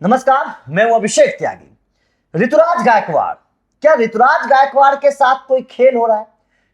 नमस्कार, मैं हूं अभिषेक त्यागी। ऋतुराज गायकवाड़, क्या ऋतुराज गायकवाड़ के साथ कोई खेल हो रहा है?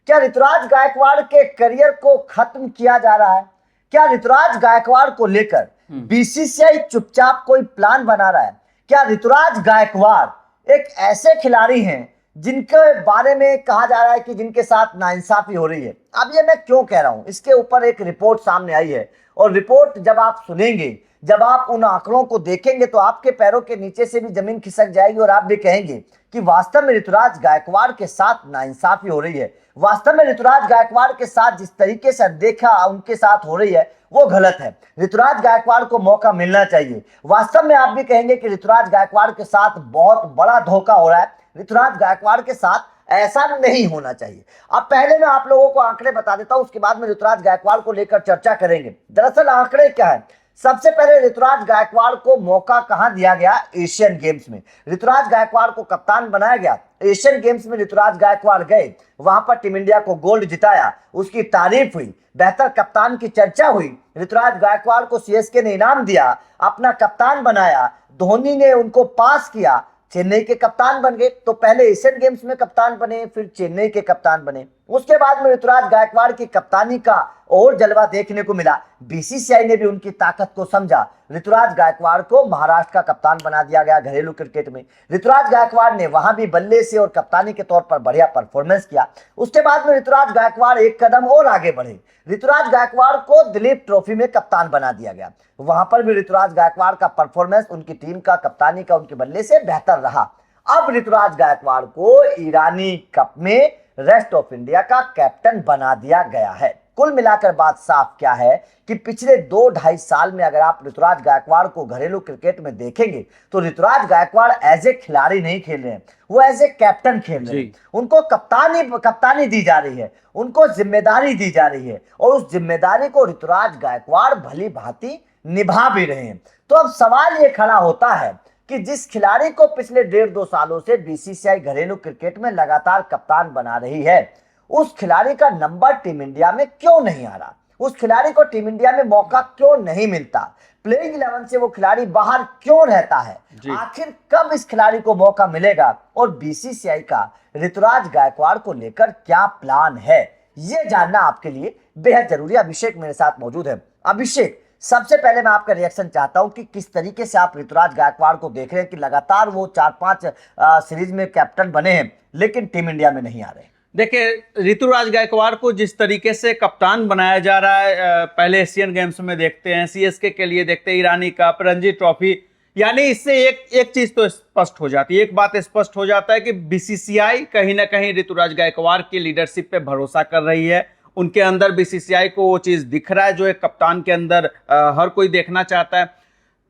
क्या ऋतुराज गायकवाड़ के करियर को खत्म किया जा रहा है? क्या ऋतुराज गायकवाड़ को लेकर बीसीसीआई चुपचाप कोई प्लान बना रहा है? क्या ऋतुराज गायकवाड़ एक ऐसे खिलाड़ी हैं जिनके बारे में कहा जा रहा है कि जिनके साथ नाइंसाफी हो रही है? अब ये मैं क्यों कह रहा हूं, इसके ऊपर एक रिपोर्ट सामने आई है और रिपोर्ट जब आप सुनेंगे, जब आप उन आंकड़ों को देखेंगे तो आपके पैरों के नीचे से भी जमीन खिसक जाएगी और आप भी कहेंगे कि वास्तव में ऋतुराज गायकवाड़ के साथ नाइंसाफी हो रही है। वास्तव में ऋतुराज गायकवाड़ के साथ जिस तरीके से देखा उनके साथ हो रही है वो गलत है। ऋतुराज गायकवाड़ को मौका मिलना चाहिए। वास्तव में आप भी कहेंगे कि ऋतुराज गायकवाड़ के साथ बहुत बड़ा धोखा हो रहा है। ऋतुराज गायकवाड़ के साथ ऐसा नहीं होना चाहिए। अब पहले मैं आप लोगों को आंकड़े बता देता हूं, उसके बाद में ऋतुराज गायकवाड़ को लेकर चर्चा करेंगे। दरअसल आंकड़े क्या है? सबसे पहले ऋतुराज गायकवाड़ को मौका कहां दिया गया? एशियन गेम्स में ऋतुराज गायकवाड़ को कप्तान बनाया गया। एशियन गेम्स में ऋतुराज गायकवाड़ गए, वहां पर टीम इंडिया को गोल्ड जिताया, उसकी तारीफ हुई, बेहतर कप्तान की चर्चा हुई। ऋतुराज गायकवाड़ को सीएसके ने इनाम दिया, अपना कप्तान बनाया, धोनी ने उनको पास किया, चेन्नई के कप्तान बन गए। तो पहले एशियन गेम्स में कप्तान बने, फिर चेन्नई के कप्तान बने। उसके बाद में ऋतुराज गायकवाड़ की कप्तानी का और जलवा देखने को मिला। बीसीसीआई ने भी उनकी ताकत को समझा। ऋतुराज गायकवाड़ को महाराष्ट्र का कप्तान बना दिया गया घरेलू क्रिकेट में। ऋतुराज गायकवाड़ ने वहां भी बल्ले से और कप्तानी के तौर पर बढ़िया परफॉर्मेंस किया। उसके बाद में ऋतुराज गायकवाड़ एक कदम और आगे बढ़े। ऋतुराज गायकवाड़ को दिलीप ट्रॉफी में कप्तान बना दिया गया। वहां पर भी ऋतुराज गायकवाड़ का परफॉर्मेंस उनकी टीम का कप्तानी का उनके बल्ले से बेहतर रहा। अब ऋतुराज गायकवाड़ को ईरानी कप में रेस्ट ऑफ इंडिया का कैप्टन बना दिया गया है। कुल मिलाकर बात साफ क्या है कि पिछले 2-2.5 साल में अगर आप ऋतुराज गायकवाड़ को घरेलू क्रिकेट में देखेंगे तो ऋतुराज गायकवाड़ एज ए खिलाड़ी नहीं खेल रहे हैं, वो एज ए कैप्टन खेल रहे हैं। उनको कप्तानी दी जा रही है, उनको जिम्मेदारी दी जा रही है और उस जिम्मेदारी को ऋतुराज गायकवाड़ भली भांति निभा भी रहे हैं। तो अब सवाल ये खड़ा होता है कि जिस खिलाड़ी को पिछले 1.5-2 सालों से बीसीसीआई घरेलू क्रिकेट में लगातार कप्तान बना रही है, उस खिलाड़ी का नंबर टीम इंडिया में क्यों नहीं आ रहा? उस खिलाड़ी को टीम इंडिया में मौका क्यों नहीं मिलता? प्लेइंग 11 से वो खिलाड़ी बाहर क्यों रहता है? आखिर कब इस खिलाड़ी को मौका मिलेगा? और बीसीसीआई का ऋतुराज गायकवाड़ को लेकर क्या प्लान है, ये जानना आपके लिए बेहद जरूरी है। अभिषेक मेरे साथ मौजूद है। अभिषेक, सबसे पहले मैं आपका रिएक्शन चाहता हूं कि किस तरीके से आप ऋतुराज गायकवाड़ को देख रहे हैं कि लगातार वो 4-5 सीरीज में कैप्टन बने हैं लेकिन टीम इंडिया में नहीं आ रहे। देखिए, ऋतुराज गायकवाड़ को जिस तरीके से कप्तान बनाया जा रहा है, पहले एशियन गेम्स में देखते हैं, सीएसके के लिए देखते हैं ईरानी कप, रणजी ट्रॉफी, यानी इससे एक चीज तो स्पष्ट हो जाती है, एक बात स्पष्ट हो जाता है कि बीसीसीआई कहीं ना कहीं ऋतुराज गायकवाड़ की लीडरशिप पे भरोसा कर रही है। उनके अंदर बीसीसीआई को वो चीज दिख रहा है जो एक कप्तान के अंदर हर कोई देखना चाहता है।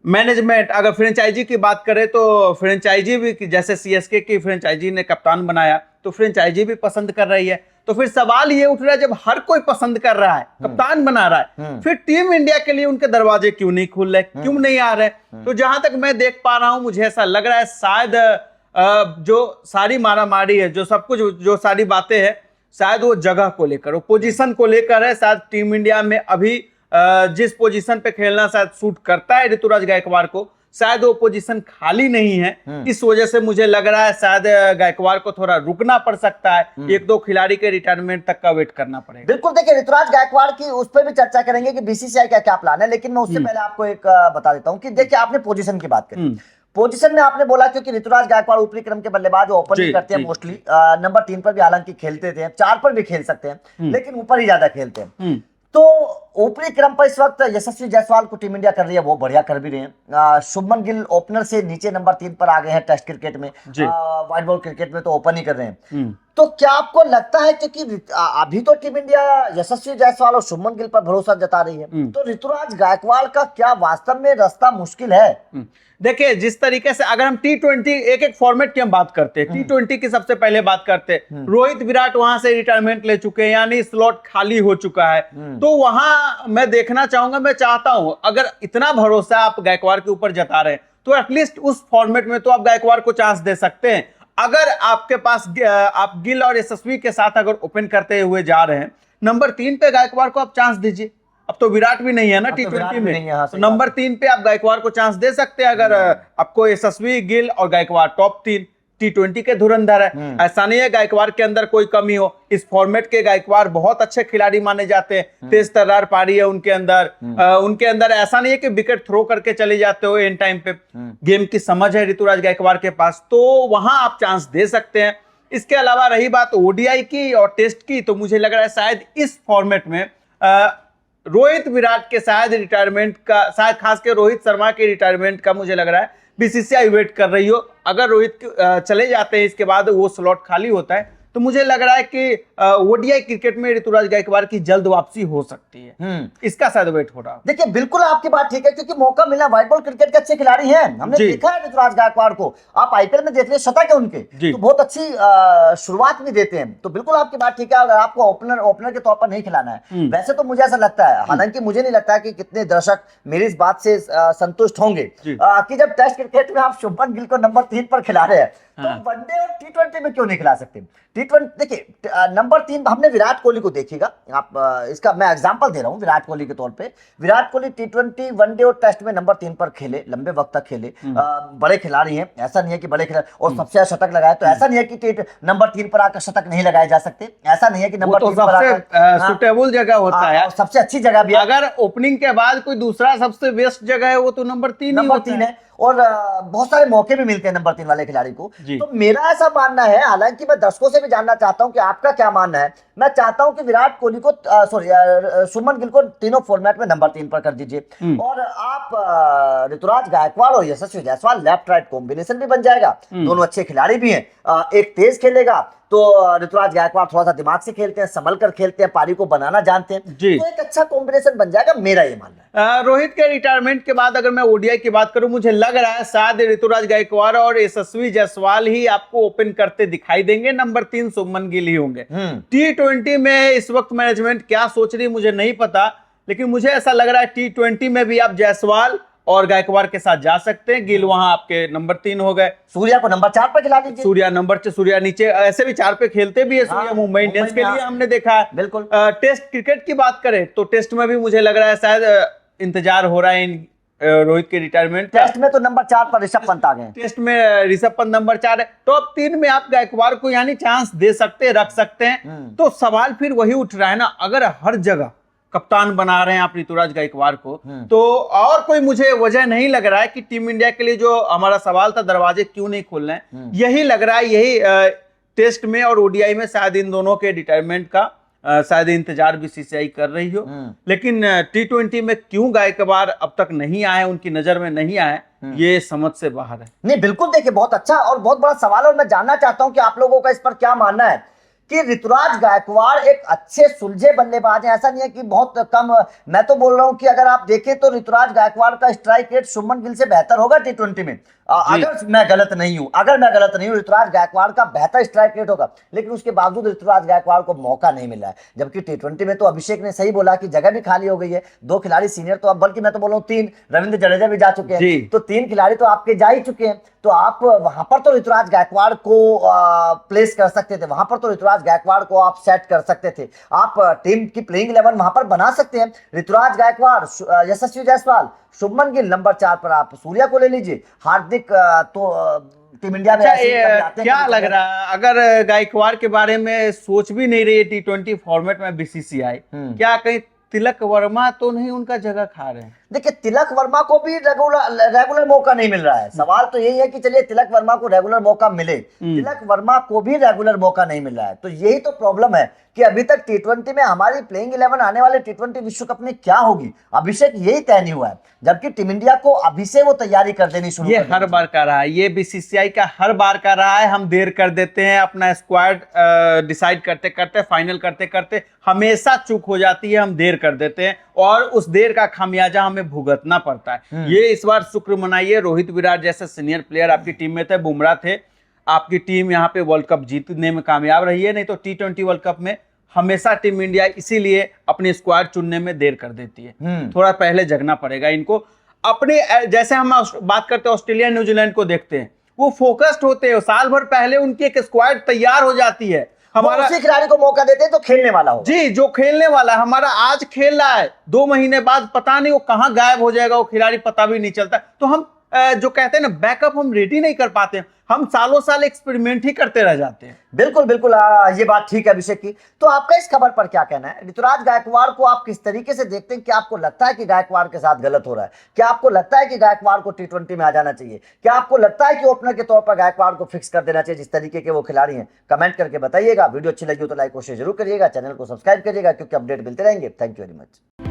मैनेजमेंट, अगर फ्रेंचाइजी की बात करें तो फ्रेंचाइजी भी, जैसे सीएसके की फ्रेंचाइजी ने कप्तान बनाया तो फ्रेंचाइजी भी पसंद कर रही है। तो फिर सवाल ये उठ रहा है, जब हर कोई पसंद कर रहा है, कप्तान बना रहा है, फिर टीम इंडिया के लिए उनके दरवाजे क्यों नहीं खुल रहे, क्यों नहीं आ रहे? तो जहां तक मैं देख पा रहा हूं, मुझे ऐसा लग रहा है शायद जो सारी मारामारी है, जो सब कुछ, जो सारी बातें हैं, शायद वो जगह को लेकर, वो पोजीशन को लेकर है। शायद टीम इंडिया में अभी जिस पोजीशन पे खेलना शायद सूट करता है ऋतुराज गायकवाड़ को, शायद वो पोजीशन खाली नहीं है। इस वजह से मुझे लग रहा है शायद गायकवाड़ को थोड़ा रुकना पड़ सकता है, 1-2 खिलाड़ी के रिटायरमेंट तक का वेट करना पड़ेगा। बिल्कुल, देखिए ऋतुराज गायकवाड़ की उस पर भी चर्चा करेंगे कि बीसीसीआई का क्या प्लान है, लेकिन मैं उससे पहले आपको एक बता देता हूं कि देखिए, आपने पोजीशन की बात करी। पोजीशन में आपने बोला क्योंकि ऋतुराज गायकवाड़ ऊपरी क्रम के बल्लेबाज ओपनिंग करते हैं मोस्टली, नंबर 3 पर भी हालांकि खेलते थे, 4 पर भी खेल सकते हैं, लेकिन ऊपर ही ज्यादा खेलते हैं। तो ऊपरी क्रम पर इस वक्त यशस्वी जायसवाल को टीम इंडिया कर रही है, वो बढ़िया कर भी रहे हैं। शुभमन गिल ओपनर से नीचे नंबर 3 पर आ गए हैं टेस्ट क्रिकेट में, व्हाइट बॉल क्रिकेट में तो ओपन ही कर रहे हैं। तो क्या आपको लगता है कि अभी तो टीम इंडिया यशस्वी जायसवाल और शुभमन गिल पर भरोसा जता रही है, तो ऋतुराज गायकवाड़ का क्या वास्तव में रास्ता मुश्किल है? देखिए, जिस तरीके से अगर हम T20 एक फॉर्मेट की हम बात करते हैं, T20 की सबसे पहले बात करते हैं, रोहित विराट वहां से रिटायरमेंट ले चुके हैं, यानी स्लॉट खाली हो चुका है। तो वहां मैं देखना चाहूंगा, मैं चाहता हूं, अगर इतना भरोसा आप गायकवाड़ के ऊपर जता रहे हैं तो एटलीस्ट उस फॉर्मेट में तो आप गायकवाड़ को चांस दे सकते हैं। अगर आपके पास आप गिल और यशस्वी के साथ अगर ओपन करते हुए जा रहे हैं, नंबर 3 पे गायकवाड़ को आप चांस दीजिए अब तो विराट भी नहीं है ना अब तो T20 विराट भी में, नहीं है, हाँ, तो सही बात नंबर 3 पे आप गायकवाड़ को चांस दे सकते हैं अगर आपको यशस्वी, गिल और गायकवाड़ टॉप 3 T20 के धुरंधर है। ऐसा नहीं है गायकवाड़ के अंदर कोई कमी हो, इस फॉर्मेट के गायकवाड़ बहुत अच्छे खिलाड़ी माने जाते हैं, तेज तर्रार पारी है उनके अंदर, उनके अंदर ऐसा नहीं है कि विकेट थ्रो करके चले जाते हो एंड टाइम पे, गेम की समझ है ऋतुराज गायकवाड़ के पास, तो वहां आप चांस दे सकते हैं। इसके अलावा रही बात ओडीआई की और टेस्ट की, तो मुझे लग रहा है शायद इस फॉर्मेट में रोहित विराट के शायद रिटायरमेंट का, शायद खास कर रोहित शर्मा के रिटायरमेंट का मुझे लग रहा है बीसीसीआई वेट कर रही हो। अगर रोहित चले जाते हैं इसके बाद वो स्लॉट खाली होता है, तो मुझे लग रहा है कि ओडीआई क्रिकेट में ऋतुराज गायकवाड़ की जल्द वापसी हो सकती है, इसका शायद वेट हो रहा है। देखिए बिल्कुल आपकी बात ठीक है, क्योंकि मौका मिला, व्हाइट बॉल क्रिकेट के अच्छे खिलाड़ी हैं, हमने देखा है ऋतुराज गायकवाड़ को, आप आईपीएल में देख रहे शतक है उनके, तो बहुत अच्छी शुरुआत भी देते हैं, तो बिल्कुल आपकी बात ठीक है। अगर आपको ओपनर के तौर पर नहीं खिलाना है, वैसे तो मुझे ऐसा लगता है, हालांकि मुझे नहीं लगता कि कितने दर्शक मेरी इस बात से संतुष्ट होंगे कि जब टेस्ट क्रिकेट में आप शुभमन गिल को नंबर 3 पर खिला रहे हैं, तो वनडे और T20 में क्यों नहीं खिला सकते? T20 देखिए नंबर 3 हमने विराट कोहली को देखिएगा, आप इसका मैं एग्जांपल दे रहा हूं विराट कोहली के तौर पे। विराट कोहली T20, वनडे और टेस्ट में नंबर 3 पर खेले, लंबे वक्त तक खेले, बड़े खिलाड़ी हैं, ऐसा नहीं है कि बड़े खिलाड़ी और सबसे ज्यादा शतक लगाए, तो ऐसा नहीं है कि नंबर 3 पर आकर शतक नहीं लगाए जा सकते, ऐसा नहीं है कि नंबर 3 पर आकर सुटेबल जगह होता है, सबसे अच्छी जगह भी है। अगर ओपनिंग के बाद कोई दूसरा सबसे बेस्ट जगह है वो तो नंबर 3 है, और बहुत सारे मौके भी मिलते हैं नंबर 3 वाले खिलाड़ी को। तो मेरा ऐसा मानना है, हालांकि मैं दर्शकों से भी जानना चाहता हूं कि आपका क्या मानना है, मैं चाहता हूं कि विराट कोहली को शुभमन गिल को तीनों फॉर्मेट में नंबर 3 पर कर दीजिए, और आप ऋतुराज गायकवाड़ और यशस्वी जायसवाल लेफ्ट राइट कॉम्बिनेशन भी बन जाएगा, दोनों अच्छे खिलाड़ी भी हैं, एक तेज खेलेगा तो ऋतुराज गायकवाड़ थोड़ा सा दिमाग से खेलते हैं, संभल कर खेलते हैं, पारी को बनाना जानते हैं, तो एक अच्छा कॉम्बिनेशन बन जाएगा, मेरा ये मानना है। रोहित के रिटायरमेंट के बाद अगर मैं ओडीआई की बात करूं, मुझे लग रहा है शायद ऋतुराज गायकवाड़ और यशस्वी जायसवाल ही आपको ओपन करते दिखाई देंगे, नंबर 3 शुभमन गिल ही होंगे। T20 में इस वक्त मैनेजमेंट क्या सोच रही है मुझे नहीं पता, लेकिन मुझे ऐसा लग रहा है T20 में भी आप जायसवाल और गायकवाड़ के साथ जा सकते हैं, गिल वहां आपके नंबर 3 हो गए, सूर्या को नंबर 4 पर खिला दीजिए, सूर्या नीचे, ऐसे भी 4 पे खेलते भी है सूर्या, मुंबई इंडियंस के लिए हमने देखा है। बिल्कुल। टेस्ट क्रिकेट की बात करें तो टेस्ट में भी मुझे लग रहा है शायद इंतजार हो रहा है रोहित के रिटायरमेंट। टेस्ट में तो नंबर 4 पर ऋषभ पंत आ गए, टेस्ट में ऋषभ पंत नंबर 4 है, टॉप 3 में आप गायकवाड़ को यानी चांस दे सकते हैं, रख सकते हैं। तो सवाल फिर वही उठ रहा है ना, अगर हर जगह कप्तान बना रहे हैं आप ऋतुराज गायकवाड़ को, तो और कोई मुझे वजह नहीं लग रहा है कि टीम इंडिया के लिए जो हमारा सवाल था दरवाजे क्यों नहीं खोल रहे हैं, यही लग रहा है, यही टेस्ट में और ओडीआई में शायद इन दोनों के रिटायरमेंट का शायद इंतजार बीसीसीआई कर रही हो। लेकिन T20 में क्यों गायकवाड़ अब तक नहीं आए, उनकी नजर में नहीं आए, ये समझ से बाहर है। नहीं बिल्कुल, देखिए बहुत अच्छा और बहुत बड़ा सवाल, और मैं जानना चाहता हूं कि आप लोगों का इस पर क्या मानना है कि ऋतुराज गायकवाड़ एक अच्छे सुलझे बल्लेबाज हैं, ऐसा नहीं है कि बहुत कम, मैं तो बोल रहा हूं कि अगर आप देखें तो ऋतुराज गायकवाड़ का स्ट्राइक रेट शुभमन गिल से बेहतर होगा T20 में, अगर मैं गलत नहीं हूं ऋतुराज गायकवाड़ का बेहतर स्ट्राइक रेट होगा, लेकिन उसके बावजूद ऋतुराज गायकवाड़ को मौका नहीं मिल रहा है, जबकि T20 में तो अभिषेक ने सही बोला कि जगह भी खाली हो गई है, 2 खिलाड़ी सीनियर, तो अब बल्कि मैं तो बोल रहा हूं 3, रविंद्र जडेजा भी जा चुके हैं, तो 3 खिलाड़ी तो आपके जा ही चुके हैं, तो आप वहां पर तो ऋतुराज गायकवाड़ को प्लेस कर सकते थे, वहां पर तो ऋतुराज गायकवाड़ को आप सेट कर सकते थे, आप टीम की प्लेइंग 11 वहां पर बना सकते हैं, ऋतुराज गायकवाड़, यशस्वी जायसवाल, शुभमन गिल, नंबर 4 पर आप सूर्या को ले लीजिए, हार्दिक तो टीम इंडिया में क्या लग रहा है, अगर गायकवाड़ के बारे में सोच भी नहीं रही है T20 फॉर्मेट में बीसीसीआई, क्या कहीं तिलक वर्मा तो नहीं उनका जगह खा रहे हैं? देखिए तिलक वर्मा को भी रेगुलर मौका नहीं मिल रहा है, सवाल तो यही है कि चलिए तिलक वर्मा को रेगुलर मौका मिले, तिलक वर्मा को भी रेगुलर मौका नहीं मिल रहा है, तो यही तो प्रॉब्लम है कि अभी तक T20 में हमारी प्लेइंग 11 आने वाले T20 विश्व कप में क्या होगी, अभिषेक यही तय नहीं हुआ है, जबकि टीम इंडिया को अभी से वो तैयारी कर देनी शुरू, ये हर बार का रहा है, ये बीसीसीआई का हर बार का रहा है, हम देर कर देते हैं, अपना स्क्वाड डिसाइड करते करते, फाइनल करते करते हमेशा चूक हो जाती है, हम देर कर देते हैं और उस देर का खामियाजा हमें भुगतना पड़ता है। ये इस बार शुक्र मनाइए, रोहित विराट जैसे सीनियर प्लेयर आपकी टीम में थे, बुमराह थे, आपकी टीम यहाँ पे वर्ल्ड कप जीतने में कामयाब रही है, नहीं तो T20 वर्ल्ड कप में हमेशा टीम इंडिया इसीलिए अपनी स्क्वाड चुनने में देर कर देती है, थोड़ा पहले जगना पड़ेगा इनको। अपने जैसे हम बात करते हैं ऑस्ट्रेलिया न्यूजीलैंड को देखते हैं, वो फोकस्ड होते हैं, साल भर पहले उनकी एक स्क्वाड तैयार हो जाती है, हमारा उसी खिलाड़ी को मौका देते हैं तो खेलने वाला हो। जी, जो खेलने वाला है, हमारा आज खेल रहा है, 2 महीने बाद पता नहीं वो कहां गायब हो जाएगा, वो खिलाड़ी पता भी नहीं चलता। तो हम जो कहते हैं ना, बैकअप हम रेडी नहीं कर पाते हैं, हम सालों साल एक्सपेरिमेंट ही करते रह जाते हैं। बिल्कुल बिल्कुल, ये बात ठीक है अभिषेक की। तो आपका इस खबर पर क्या कहना है? ऋतुराज गायकवाड़ को आप किस तरीके से देखते हैं? क्या आपको लगता है कि गायकवाड़ के साथ गलत हो रहा है? क्या आपको लगता है कि गायकवाड़ को T20 में आ जाना चाहिए? क्या आपको लगता है कि ओपनर के तौर पर गायकवाड़ को फिक्स कर देना चाहिए जिस तरीके के वो खिलाड़ी हैं? कमेंट करके बताइएगा। वीडियो अच्छी लगी हो तो लाइक और शेयर जरूर करिएगा, चैनल को सब्सक्राइब करिएगा क्योंकि अपडेट मिलते रहेंगे। Thank you very much.